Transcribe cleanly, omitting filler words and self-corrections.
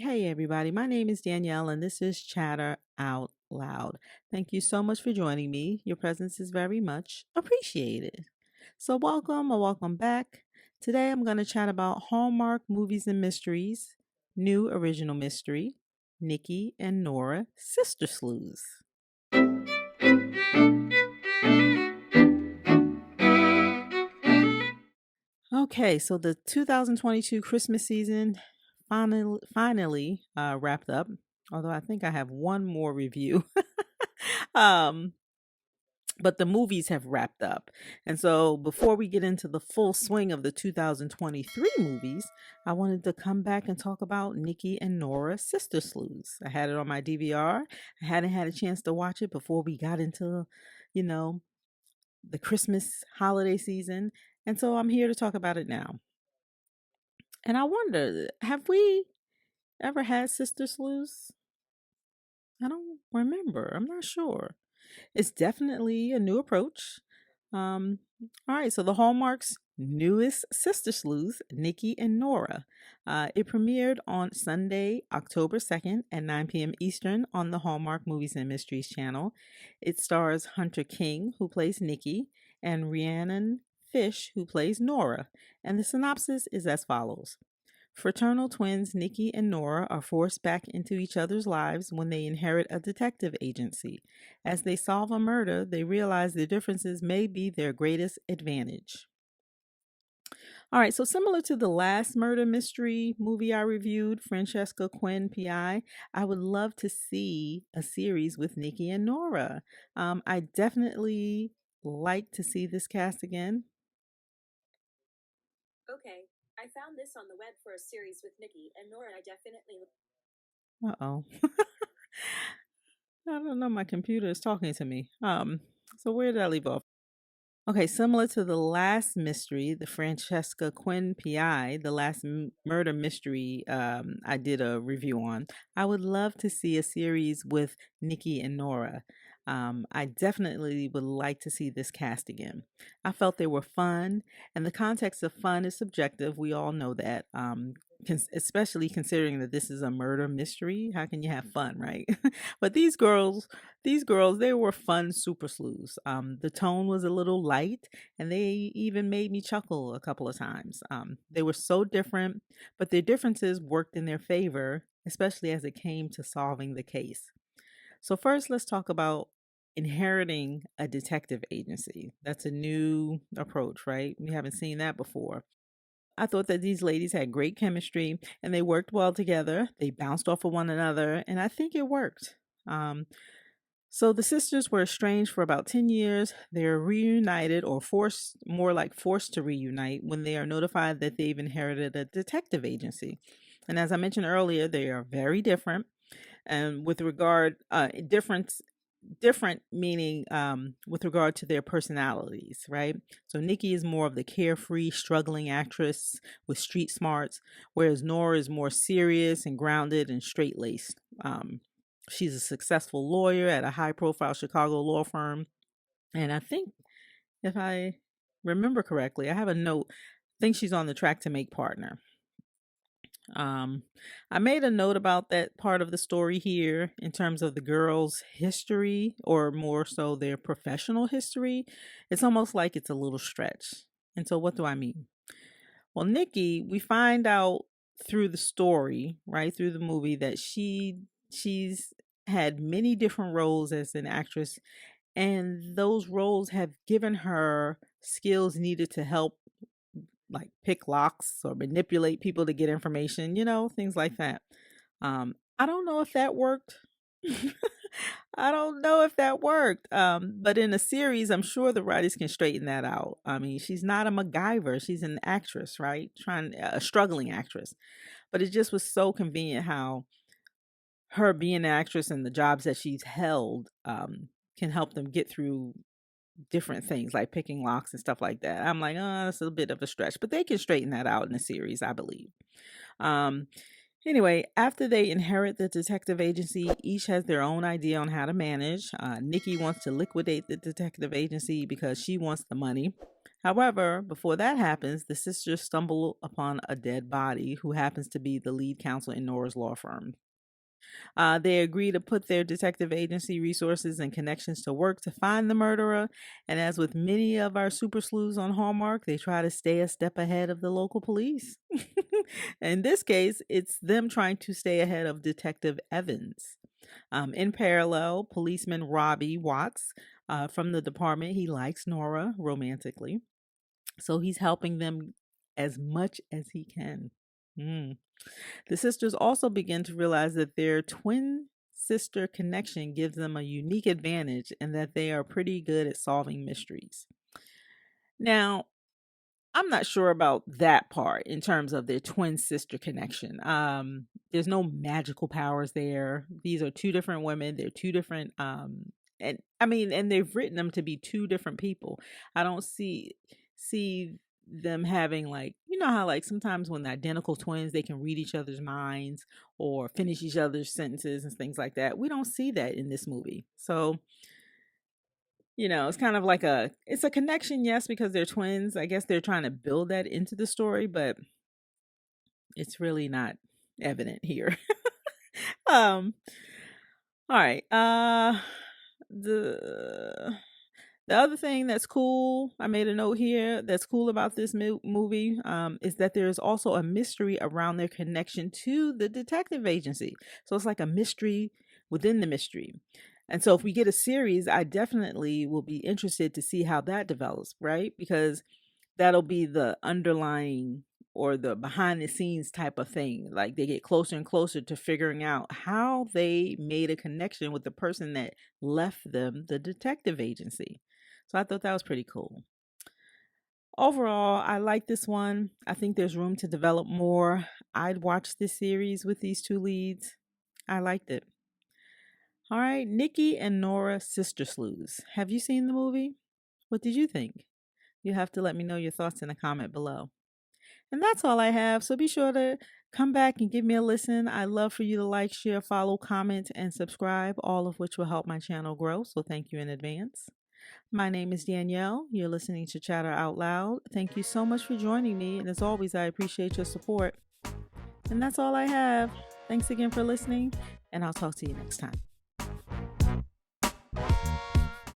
Hey, everybody. My name is Danielle, and this is Chatter Out Loud. Thank you so much for joining me. Your presence is very much appreciated. So, welcome or welcome back. Today, I'm going to chat about Hallmark movies and mysteries, new original mystery, Nikki and Nora, Sister Sleuths. Okay, so the 2022 Christmas season finally wrapped up. Although I think I have one more review. um, but the movies have wrapped up. And so before we get into the full swing of the 2023 movies, I wanted to come back and talk about Nikki and Nora Sister Sleuths. I had it on my DVR. I hadn't had a chance to watch it before we got into, you know, the Christmas holiday season. And so I'm here to talk about it now. And I wonder, have we ever had Sister Sleuths? I don't remember. I'm not sure. It's definitely a new approach. Um, all right, so the Hallmark's newest sister sleuth, Nikki and Nora. It premiered on Sunday, October 2nd at 9 p.m. Eastern on the Hallmark Movies and Mysteries channel. It stars Hunter King, who plays Nikki, and Rhiannon Fish, who plays Nora. And the synopsis is as follows. Fraternal twins Nikki and Nora are forced back into each other's lives when they inherit a detective agency. As they solve a murder, they realize their differences may be their greatest advantage. All right, so similar to the last murder mystery movie I reviewed, Francesca Quinn PI would love to see a series with Nikki and Nora. I definitely like to see this cast again. Okay, I found this on the web for a series with Nikki and Nora. I definitely. Uh oh. I don't know. My computer is talking to me. So where did I leave off? Okay, similar to the last mystery, the Francesca Quinn PI, the last murder mystery I did a review on, I would love to see a series with Nikki and Nora. I definitely would like to see this cast again. I felt they were fun, and the context of fun is subjective. We all know that, especially considering that this is a murder mystery. How can you have fun, right? But these girls, they were fun super sleuths. The tone was a little light, and they even made me chuckle a couple of times. They were so different, but their differences worked in their favor, especially as it came to solving the case. So, first, let's talk about inheriting a detective agency. That's a new approach, right? We haven't seen that before. I thought that these ladies had great chemistry and they worked well together. They bounced off of one another, and I think it worked. Um, so the sisters were estranged for about 10 years. They're reunited or forced to reunite when they are notified that they've inherited a detective agency. And as I mentioned earlier, they are very different. And with regard, different meaning with regard to their personalities, right? So Nikki is more of the carefree, struggling actress with street smarts, whereas Nora is more serious and grounded and straight laced. She's a successful lawyer at a high profile Chicago law firm. And I think, if I remember correctly, I have a note. I think she's on the track to make partner. Um, I made a note about that part of the story here in terms of the girls' history, or more so their professional history. It's almost like it's a little stretch. And so, what do I mean? Well, Nikki, we find out through the story, right through the movie, that she's had many different roles as an actress, and those roles have given her skills needed to help, like pick locks or manipulate people to get information, things like that. I don't know if that worked. I don't know if that worked. But in a series, I'm sure the writers can straighten that out. I mean, she's not a MacGyver. She's an actress, right? Trying a struggling actress. But it just was so convenient how her being an actress and the jobs that she's held can help them get through different things like picking locks and stuff like that. I'm like, oh, that's a bit of a stretch, but they can straighten that out in the series, I believe. Um, Anyway, after they inherit the detective agency, each has their own idea on how to manage. Nikki wants to liquidate the detective agency because she wants the money. However, before that happens, the sisters stumble upon a dead body who happens to be the lead counsel in Nora's law firm. They agree to put their detective agency resources and connections to work to find the murderer. And as with many of our super sleuths on Hallmark, they try to stay a step ahead of the local police. In this case, it's them trying to stay ahead of Detective Evans. In parallel, policeman Robbie Watts from the department, he likes Nora romantically. So he's helping them as much as he can. Mm. The sisters also begin to realize that their twin sister connection gives them a unique advantage and that they are pretty good at solving mysteries. Now, I'm not sure about that part in terms of their twin sister connection. There's no magical powers there. These are two different women. They're two different and I mean, and they've written them to be two different people. I don't see them having, like, you know how like sometimes when the identical twins they can read each other's minds or finish each other's sentences and things like that. We don't see that in this movie. So it's kind of like it's a connection, yes, because they're twins. I guess they're trying to build that into the story, but it's really not evident here. um, all right. The the other thing that's cool, I made a note here, that's cool about this movie, is that there's also a mystery around their connection to the detective agency. So it's like a mystery within the mystery. And so if we get a series, I definitely will be interested to see how that develops, right? Because that'll be the underlying or the behind the scenes type of thing. Like they get closer and closer to figuring out how they made a connection with the person that left them the detective agency. So I thought that was pretty cool. Overall, I like this one. I think there's room to develop more. I'd watch this series with these two leads. I liked it. All right, Nikki and Nora Sister Sleuths. Have you seen the movie? What did you think? You have to let me know your thoughts in a comment below. And that's all I have. So be sure to come back and give me a listen. I love for you to like, share, follow, comment, and subscribe, all of which will help my channel grow. So thank you in advance. My name is Danielle. You're listening to Chatter Out Loud. Thank you so much for joining me. And as always, I appreciate your support. And that's all I have. Thanks again for listening, and I'll talk to you next time.